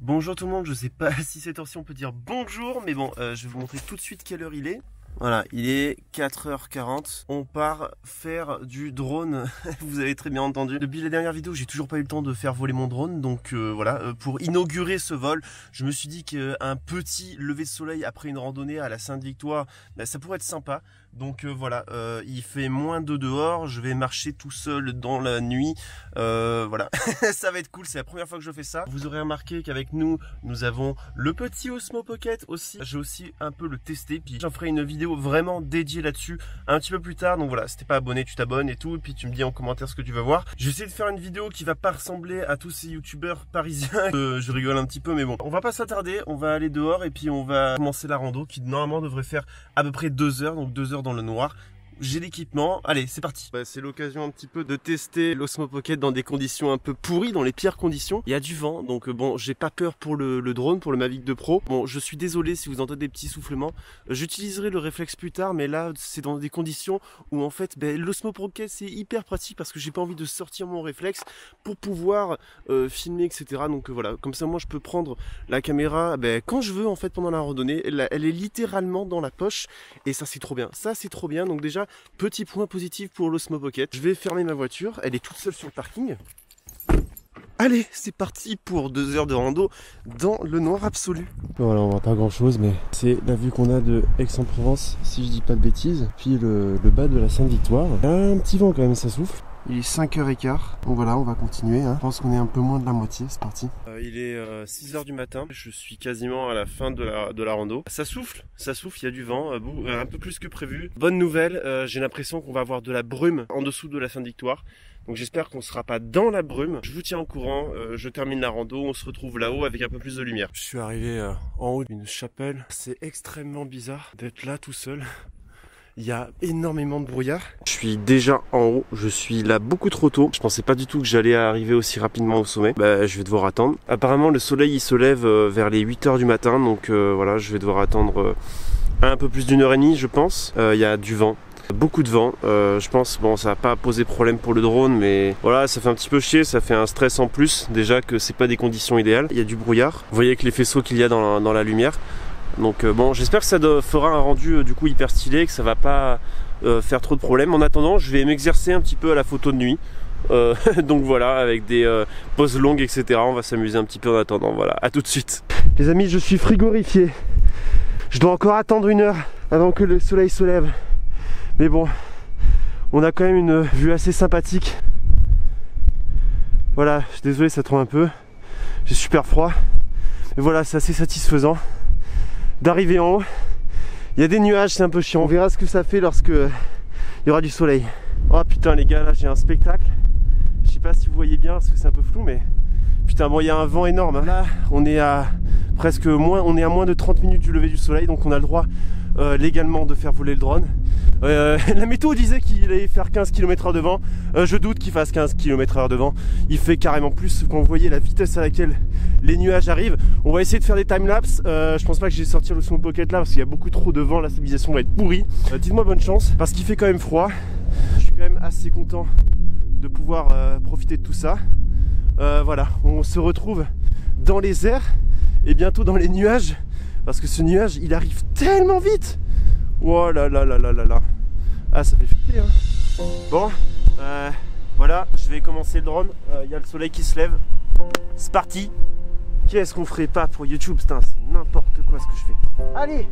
Bonjour tout le monde, je sais pas si cette heure-ci on peut dire bonjour, mais bon, je vais vous montrer tout de suite quelle heure il est. Voilà, il est 4h40, on part faire du drone, vous avez très bien entendu. Depuis la dernière vidéo, j'ai toujours pas eu le temps de faire voler mon drone, donc voilà, pour inaugurer ce vol, je me suis dit qu'un petit lever de soleil après une randonnée à la Sainte-Victoire, bah, ça pourrait être sympa. Donc voilà, il fait moins de dehors, je vais marcher tout seul dans la nuit, voilà, ça va être cool, c'est la première fois que je fais ça. Vous aurez remarqué qu'avec nous, nous avons le petit Osmo Pocket aussi, j'ai aussi un peu le testé, puis j'en ferai une vidéo vraiment dédiée là-dessus un petit peu plus tard. Donc voilà, si t'es pas abonné, tu t'abonnes et tout, et puis tu me dis en commentaire ce que tu veux voir. Je vais essayer de faire une vidéo qui va pas ressembler à tous ces youtubeurs parisiens, je rigole un petit peu, mais bon, on va pas s'attarder, on va aller dehors et puis on va commencer la rando qui normalement devrait faire à peu près 2 heures, donc 2 heures dans le noir. J'ai l'équipement, allez c'est parti. Bah, c'est l'occasion un petit peu de tester l'Osmo Pocket dans des conditions un peu pourries, dans les pires conditions. Il y a du vent, donc bon, j'ai pas peur pour le drone, pour le Mavic 2 Pro. Bon, je suis désolé si vous entendez des petits soufflements. J'utiliserai le réflexe plus tard, mais là c'est dans des conditions où en fait l'Osmo Pocket c'est hyper pratique parce que j'ai pas envie de sortir mon réflexe pour pouvoir filmer, etc. Donc voilà, comme ça moi je peux prendre la caméra quand je veux en fait pendant la randonnée. Elle est littéralement dans la poche et ça c'est trop bien. Ça c'est trop bien, donc déjà petit point positif pour l'Osmo Pocket. Je vais fermer ma voiture, elle est toute seule sur le parking. Allez, c'est parti pour 2 heures de rando dans le noir absolu. Voilà, on voit pas grand chose, mais c'est la vue qu'on a de Aix-en-Provence, si je dis pas de bêtises. Puis le bas de la Sainte-Victoire. Un petit vent quand même, ça souffle. Il est 5h15, donc voilà, on va continuer. Je pense qu'on est un peu moins de la moitié, c'est parti. Il est 6h du matin, je suis quasiment à la fin de la rando. Ça souffle, il y a du vent, un peu plus que prévu. Bonne nouvelle, j'ai l'impression qu'on va avoir de la brume en dessous de la Sainte-Victoire. Donc j'espère qu'on ne sera pas dans la brume. Je vous tiens au courant, je termine la rando, on se retrouve là-haut avec un peu plus de lumière. Je suis arrivé en haut d'une chapelle, c'est extrêmement bizarre d'être là tout seul. Il y a énormément de brouillard. Je suis déjà en haut, je suis là beaucoup trop tôt. Je pensais pas du tout que j'allais arriver aussi rapidement au sommet. Je vais devoir attendre. Apparemment le soleil il se lève vers les 8h du matin. Donc voilà, je vais devoir attendre un peu plus d'1h30 je pense. Il y a du vent. Beaucoup de vent, je pense, bon ça va pas poser problème pour le drone, mais voilà, ça fait un petit peu chier, ça fait un stress en plus, déjà que c'est pas des conditions idéales. Il y a du brouillard, vous voyez avec les faisceaux qu'il y a dans la lumière. Donc bon, j'espère que ça fera un rendu du coup hyper stylé, que ça va pas faire trop de problèmes. En attendant, je vais m'exercer un petit peu à la photo de nuit. Donc voilà, avec des poses longues, etc. On va s'amuser un petit peu en attendant, voilà, à tout de suite. Les amis, je suis frigorifié. Je dois encore attendre 1 heure avant que le soleil se lève. Mais bon, on a quand même une vue assez sympathique. Voilà, je suis désolé, ça tombe un peu. J'ai super froid. Mais voilà, c'est assez satisfaisant d'arriver en haut. Il y a des nuages, c'est un peu chiant. On verra ce que ça fait lorsque il y aura du soleil. Oh putain les gars, là j'ai un spectacle. Je sais pas si vous voyez bien parce que c'est un peu flou, mais putain bon, il y a un vent énorme. Là on est à presque moins de 30 minutes du lever du soleil, donc on a le droit légalement de faire voler le drone. La météo disait qu'il allait faire 15 km/h de vent. Je doute qu'il fasse 15 km/h de vent. Il fait carrément plus. Quand vous voyez la vitesse à laquelle les nuages arrivent. On va essayer de faire des timelapses. Je pense pas que je vais sortir le Osmo Pocket là parce qu'il y a beaucoup trop de vent. La stabilisation va être pourrie. Dites-moi bonne chance parce qu'il fait quand même froid. Je suis quand même assez content de pouvoir profiter de tout ça. Voilà, on se retrouve dans les airs et bientôt dans les nuages. Parce que ce nuage, il arrive tellement vite. Oh là là là là là là. Ah, ça fait flipper, hein. Bon, voilà, je vais commencer le drone. Il y a le soleil qui se lève. C'est parti. Qu'est-ce qu'on ferait pas pour YouTube? Putain, c'est n'importe quoi ce que je fais. Allez.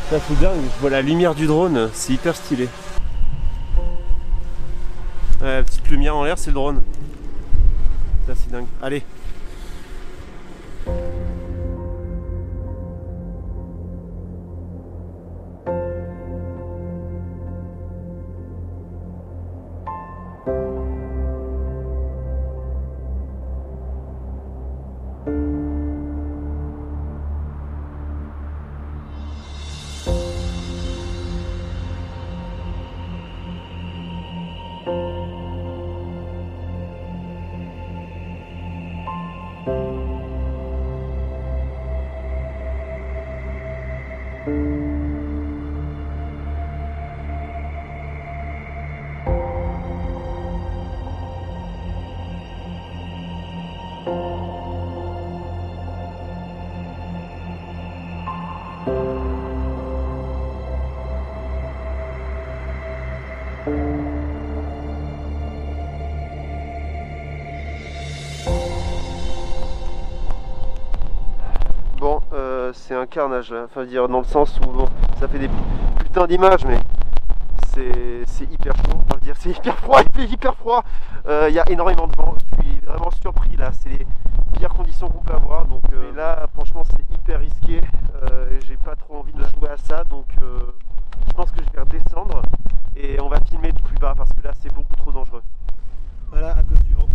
Ça fait dingue. Je vois la lumière du drone, c'est hyper stylé. Petite lumière en l'air, c'est le drone. Ça c'est dingue. Allez. carnage là. Enfin dire dans le sens où bon, ça fait des putains d'images mais c'est hyper chaud, on va dire c'est hyper froid, il fait hyper froid, il y a énormément de vent, je suis vraiment surpris là, c'est les pires conditions qu'on peut avoir, donc là franchement c'est hyper risqué, j'ai pas trop envie de jouer à ça, donc je pense que je vais redescendre et on va filmer de plus bas parce que là c'est beaucoup trop dangereux. Voilà, à cause du vent.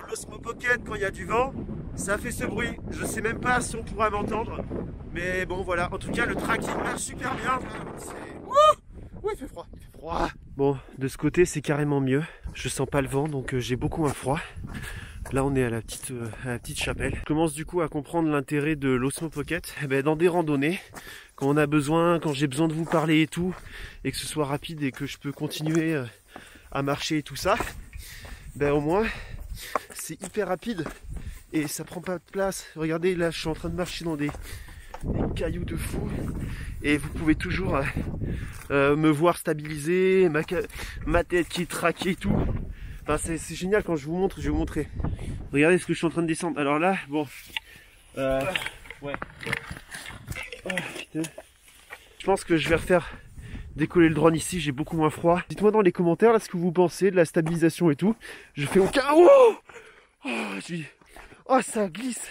L'Osmo Pocket, quand il y a du vent, ça fait ce bruit. Je sais même pas si on pourra m'entendre. Mais bon voilà, en tout cas le tracking marche super bien. Ouh, il fait froid, il fait froid. Bon, de ce côté c'est carrément mieux. Je sens pas le vent donc j'ai beaucoup moins froid. Là on est à la petite chapelle. Je commence du coup à comprendre l'intérêt de l'Osmo Pocket. Eh ben, dans des randonnées, quand on a besoin, quand j'ai besoin de vous parler et tout, et que ce soit rapide et que je peux continuer à marcher et tout ça, ben au moins c'est hyper rapide et ça prend pas de place. Regardez là, je suis en train de marcher dans des cailloux de fou et vous pouvez toujours me voir stabiliser, ma tête qui est traquée et tout. Enfin, c'est génial. Quand je vous montre, je vais vous montrer. Regardez ce que je suis en train de descendre. Alors là, bon, ouais. Oh, putain. Je pense que je vais refaire décoller le drone ici, j'ai beaucoup moins froid. Dites-moi dans les commentaires là ce que vous pensez de la stabilisation et tout. Je fais aucun... Oh, ça glisse.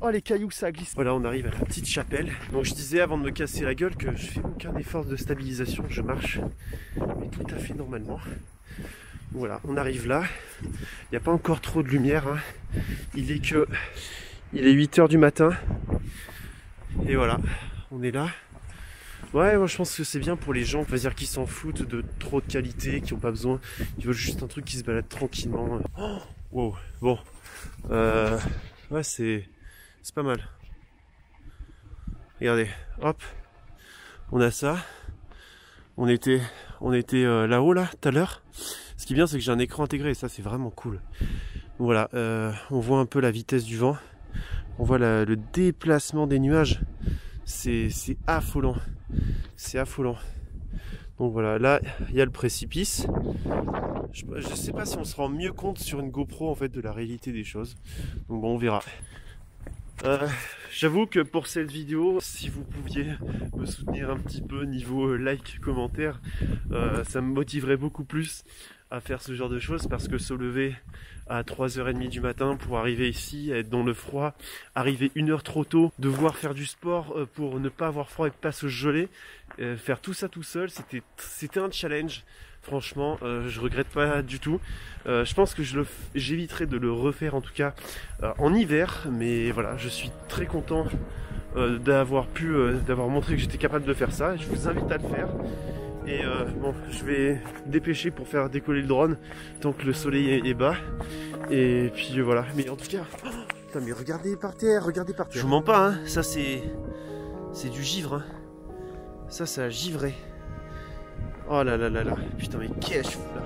Oh, les cailloux, ça glisse. Voilà, on arrive à la petite chapelle. Donc je disais avant de me casser la gueule que je fais aucun effort de stabilisation. Je marche, mais tout à fait normalement. Voilà, on arrive là. Il n'y a pas encore trop de lumière. Hein. Il est 8 h du matin. Et voilà, on est là. Ouais, moi je pense que c'est bien pour les gens, on va dire, qui s'en foutent de trop de qualité, qui n'ont pas besoin, qui veulent juste un truc qui se balade tranquillement. Oh, wow, bon. Ouais, c'est pas mal. Regardez, hop, on a ça. On était là-haut là, tout à l'heure. Ce qui est bien, c'est que j'ai un écran intégré et ça c'est vraiment cool. Voilà, on voit un peu la vitesse du vent. On voit le déplacement des nuages. C'est affolant. C'est affolant. Donc voilà, là il y a le précipice. Je sais pas si on se rend mieux compte sur une GoPro en fait de la réalité des choses. Donc bon, on verra. J'avoue que pour cette vidéo, si vous pouviez me soutenir un petit peu niveau like, commentaire, ça me motiverait beaucoup plus à faire ce genre de choses, parce que se lever à 3h30 du matin pour arriver ici, être dans le froid, arriver 1 heure trop tôt, devoir faire du sport pour ne pas avoir froid et pas se geler, faire tout ça tout seul, c'était un challenge. Franchement, je regrette pas du tout. Je pense que j'éviterai de le refaire en tout cas en hiver, mais voilà, je suis très content d'avoir montré que j'étais capable de faire ça. Je vous invite à le faire. Et bon, je vais dépêcher pour faire décoller le drone tant que le soleil est bas. Et puis voilà. Mais en tout cas, oh, putain, mais regardez par terre, regardez par terre. Je vous mens pas, hein. Ça c'est du givre. Hein. Ça a givré. Oh là là là là. Putain, mais qu'est-ce que je fous là?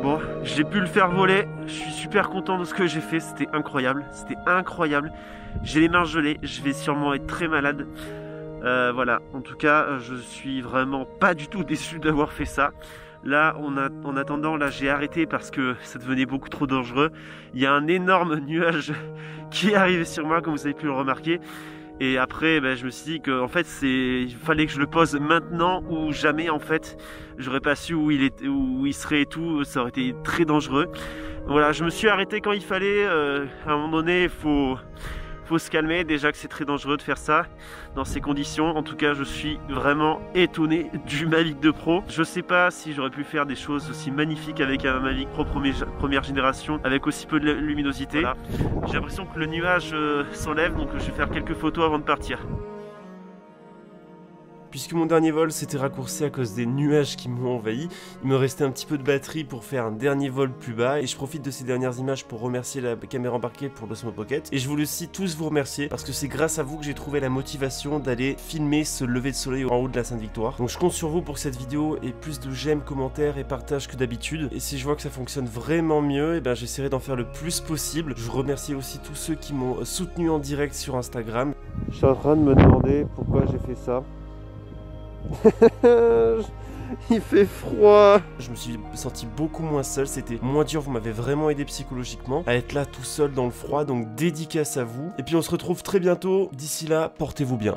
Bon, j'ai pu le faire voler, je suis super content de ce que j'ai fait, c'était incroyable, j'ai les mains gelées, je vais sûrement être très malade. Voilà, en tout cas, je suis vraiment pas du tout déçu d'avoir fait ça. Là, en attendant, là, j'ai arrêté parce que ça devenait beaucoup trop dangereux. Il y a un énorme nuage qui est arrivé sur moi, comme vous avez pu le remarquer. Et après, je me suis dit que en fait, il fallait que je le pose maintenant ou jamais. En fait, j'aurais pas su où il serait et tout. Ça aurait été très dangereux. Voilà, je me suis arrêté quand il fallait. À un moment donné, faut se calmer. Déjà que c'est très dangereux de faire ça dans ces conditions. En tout cas, je suis vraiment étonné du Mavic 2 Pro. Je sais pas si j'aurais pu faire des choses aussi magnifiques avec un Mavic Pro première génération, avec aussi peu de luminosité. Voilà. J'ai l'impression que le nuage s'enlève, donc je vais faire quelques photos avant de partir. Puisque mon dernier vol s'était raccourci à cause des nuages qui m'ont envahi, il me restait un petit peu de batterie pour faire un dernier vol plus bas et je profite de ces dernières images pour remercier la caméra embarquée pour l'Osmo Pocket. Et je voulais aussi tous vous remercier parce que c'est grâce à vous que j'ai trouvé la motivation d'aller filmer ce lever de soleil en haut de la Sainte-Victoire. Donc je compte sur vous pour que cette vidéo ait plus de j'aime, commentaires et partages que d'habitude. Et si je vois que ça fonctionne vraiment mieux, et j'essaierai d'en faire le plus possible. Je remercie aussi tous ceux qui m'ont soutenu en direct sur Instagram. Je suis en train de me demander pourquoi j'ai fait ça. Il fait froid. Je me suis senti beaucoup moins seul, c'était moins dur, vous m'avez vraiment aidé psychologiquement à être là tout seul dans le froid, donc dédicace à vous. Et puis on se retrouve très bientôt, d'ici là, portez-vous bien.